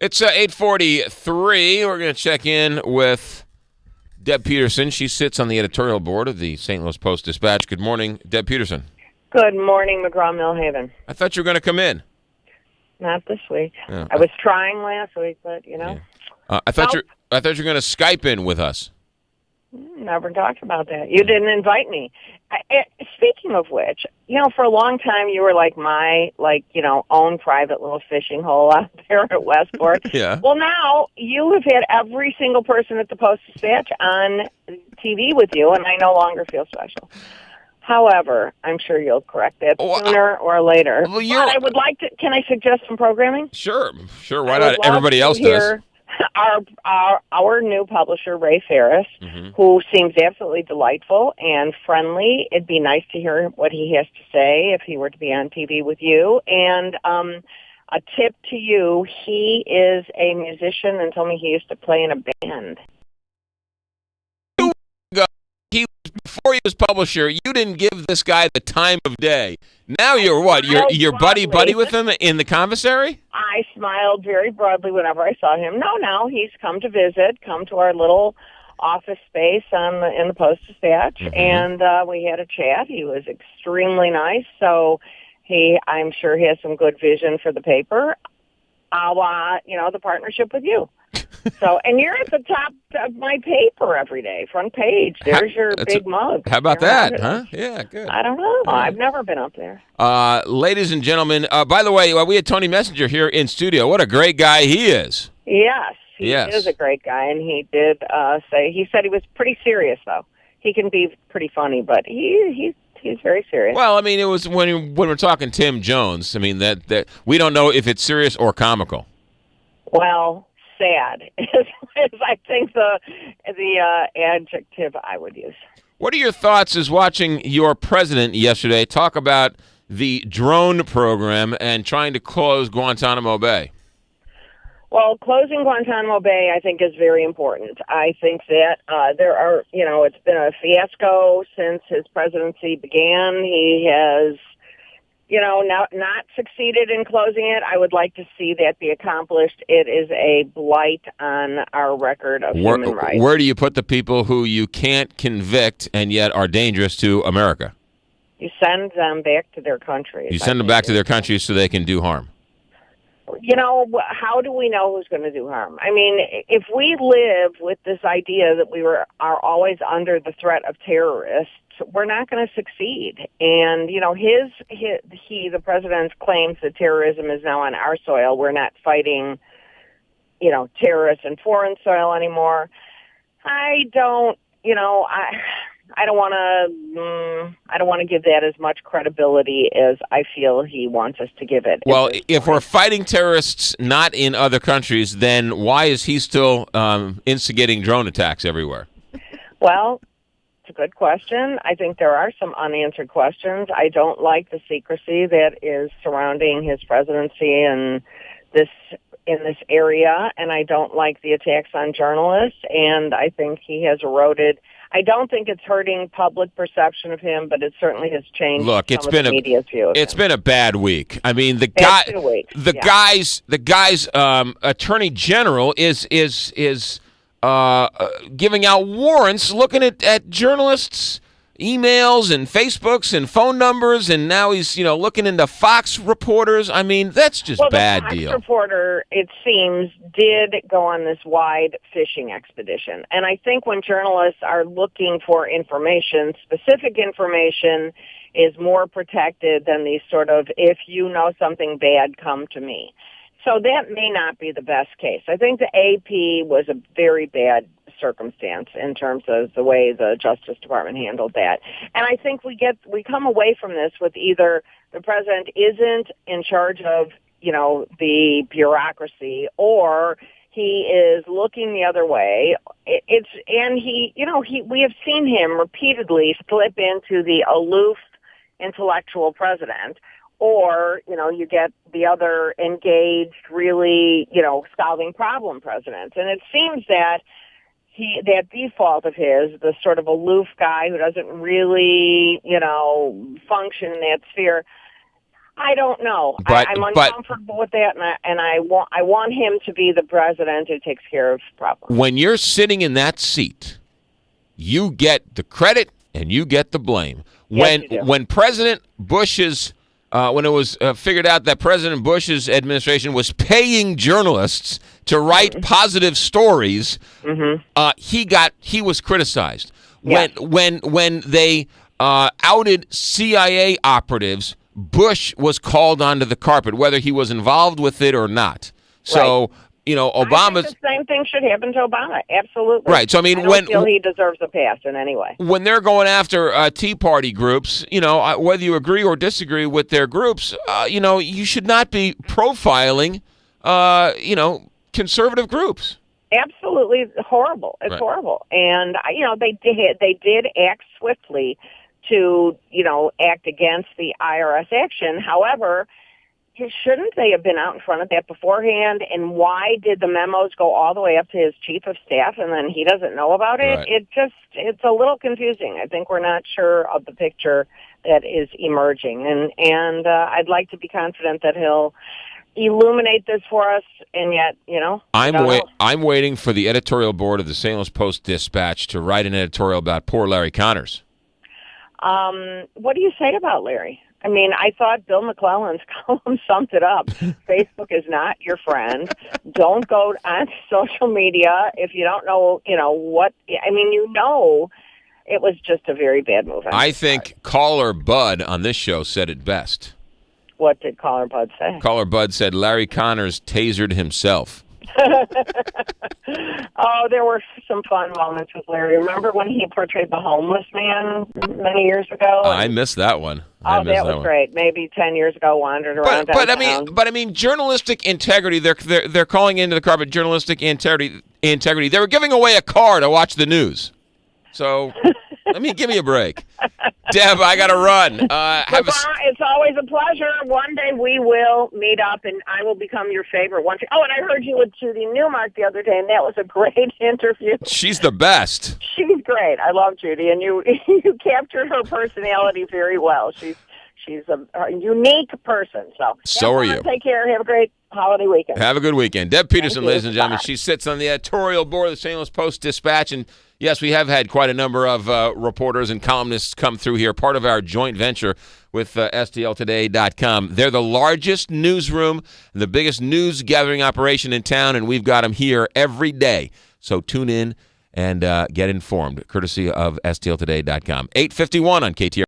It's 8:43. We're going to check in with Deb Peterson. She sits on the editorial board of the St. Louis Post-Dispatch. Good morning, Deb Peterson. Good morning, McGraw Millhaven. I thought you were going to come in. Not this week. Yeah. I was trying last week, but Yeah. I thought you were going to Skype in with us. Never talked about that. You didn't invite me. Speaking of which, for a long time you were like my, own private little fishing hole out there at Westport. Yeah. Well, now you have had every single person at the Post-Dispatch on TV with you, and I no longer feel special. However, I'm sure you'll correct that sooner or later. Well, but I would like to. Can I suggest some programming? Sure. Why not? Everybody else does. Our new publisher, Ray Ferris, who seems absolutely delightful and friendly. It'd be nice to hear what he has to say if he were to be on TV with you. And a tip to you, he is a musician and told me he used to play in a band. Before he was publisher, you didn't give this guy the time of day. Now you're what? You're buddy with him in the commissary? I smiled very broadly whenever I saw him. No, he's come to visit, come to our little office space in the Post-Dispatch, and we had a chat. He was extremely nice, so I'm sure he has some good vision for the paper. The partnership with you. So, and you're at the top of my paper every day, front page. There's your big mug. How about that, huh? Yeah, good. I don't know. I've never been up there. Ladies and gentlemen, by the way, we had Tony Messenger here in studio. What a great guy he is. Yes, he is a great guy, and he did he said he was pretty serious, though. He can be pretty funny, but he's very serious. Well, I mean, it was when we're talking Tim Jones, I mean, that we don't know if it's serious or comical. Well, sad is I think the adjective I would use. What are your thoughts as watching your president yesterday talk about the drone program and trying to close Guantanamo Bay? Well, closing Guantanamo Bay, I think, is very important. I think that there are, it's been a fiasco since his presidency began. He has not succeeded in closing it. I would like to see that be accomplished. It is a blight on our record of human rights. Where do you put the people who you can't convict and yet are dangerous to America? You send them back to their countries. You send them back to their countries so they can do harm. How do we know who's going to do harm? I mean, if we live with this idea that we are always under the threat of terrorists, we're not going to succeed. And, the president claims that terrorism is now on our soil. We're not fighting, terrorists in foreign soil anymore. I don't want to give that as much credibility as I feel he wants us to give it. Well, if we're fighting terrorists not in other countries, then why is he still instigating drone attacks everywhere? Well, it's a good question. I think there are some unanswered questions. I don't like the secrecy that is surrounding his presidency in this area, and I don't like the attacks on journalists, and I think he has eroded. I don't think it's hurting public perception of him, but it certainly has changed. Look, it's been a bad week. I mean, the guy's attorney general is giving out warrants, looking at journalists' emails and Facebooks and phone numbers, and now he's looking into Fox reporters. I mean, that's just bad deal. The Fox reporter, it seems, did go on this wide fishing expedition, and I think when journalists are looking for information, specific information is more protected than these sort of, if you know something bad, come to me. So that may not be the best case. I think the AP was a very bad circumstance in terms of the way the Justice Department handled that. And I think we come away from this with either the president isn't in charge of, the bureaucracy, or he is looking the other way. We have seen him repeatedly slip into the aloof intellectual president. Or, you get the other engaged, really, solving problem presidents. And it seems that that default of his, the sort of aloof guy who doesn't really, function in that sphere, I don't know. But, I'm uncomfortable with that, and I want him to be the president who takes care of problems. When you're sitting in that seat, you get the credit and you get the blame. Yes, you do. When President Bush's when it was figured out that President Bush's administration was paying journalists to write positive stories, he was criticized. Yes. When they outed CIA operatives, Bush was called onto the carpet, whether he was involved with it or not. So, Obama's... I think the same thing should happen to Obama. Absolutely. Right. So, I don't feel he deserves a pass in any way. When they're going after Tea Party groups, whether you agree or disagree with their groups, you should not be profiling, conservative groups. Absolutely horrible. It's horrible. And, they did act swiftly to, act against the IRS action. However, shouldn't they have been out in front of that beforehand? And why did the memos go all the way up to his chief of staff and then he doesn't know about it? Right. It's a little confusing. I think we're not sure of the picture that is emerging. And I'd like to be confident that he'll illuminate this for us, and yet, I'm waiting for the editorial board of the St. Louis Post-Dispatch to write an editorial about poor Larry Connors. What do you say about Larry? I mean, I thought Bill McClellan's column summed it up. Facebook is not your friend. Don't go on social media if you don't know, what. I mean, it was just a very bad move. I think caller Bud on this show said it best. What did caller Bud say? Caller Bud said Larry Connors tasered himself. Oh, there were some fun moments with Larry. Remember when he portrayed the homeless man many years ago? I missed that one. That was great. Maybe 10 years ago, wandered around. But I mean, journalistic integrity. They're calling into the carpet journalistic integrity. They were giving away a car to watch the news. So, give me a break. Deb, I got to run. It's always a pleasure. One day we will meet up, and I will become your favorite one. Oh, and I heard you with Judy Newmark the other day, and that was a great interview. She's the best. She's great. I love Judy, and you captured her personality very well. She's a unique person. So are you. Take care. Have a great holiday weekend. Have a good weekend. Deb Peterson, ladies and gentlemen. She sits on the editorial board of the St. Louis Post-Dispatch, and yes, we have had quite a number of reporters and columnists come through here, part of our joint venture with STLtoday.com. They're the largest newsroom, the biggest news gathering operation in town, and we've got them here every day. So tune in and get informed, courtesy of STLtoday.com. 8:51 on KTR.